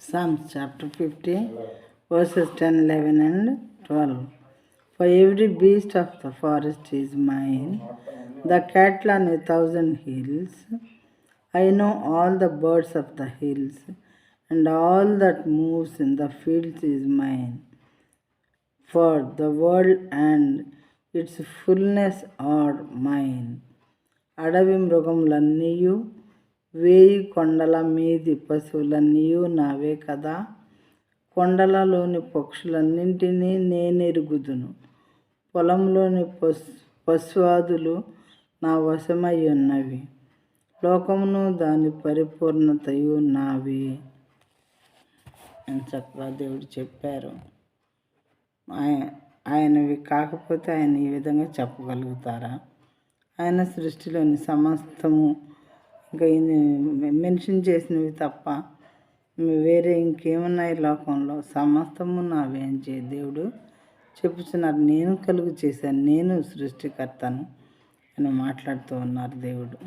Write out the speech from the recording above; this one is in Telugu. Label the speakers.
Speaker 1: Psalms chapter 50, verses 10, 11 and 12. For every beast of the forest is mine, the cattle on 1,000 hills. I know all the birds of the hills, and all that moves in the fields is mine. For the world and its fullness are mine. అడవి మృగములన్నీయు వేయి కొండల మీది పశువులన్నీయు నావే కదా. కొండలలోని పక్షులన్నింటినీ నేనెరుగుదును. పొలంలోని పశువాదులు నా వశమై ఉన్నవి. లోకమును దాని పరిపూర్ణతయు నావే అని చక్కగా దేవుడు చెప్పారు. ఆయనవి కాకపోతే ఆయన ఈ విధంగా చెప్పగలుగుతారా? ఆయన సృష్టిలోని సమస్తము ఇంకా మెన్షన్ చేసినవి తప్ప వేరే ఇంకేమున్నాయి లోకంలో? సమస్తము నావే అని దేవుడు చెప్పుచున్నారు. నేను కలుగు చేశాను, నేను సృష్టికర్తను అని మాట్లాడుతూ ఉన్నారు దేవుడు.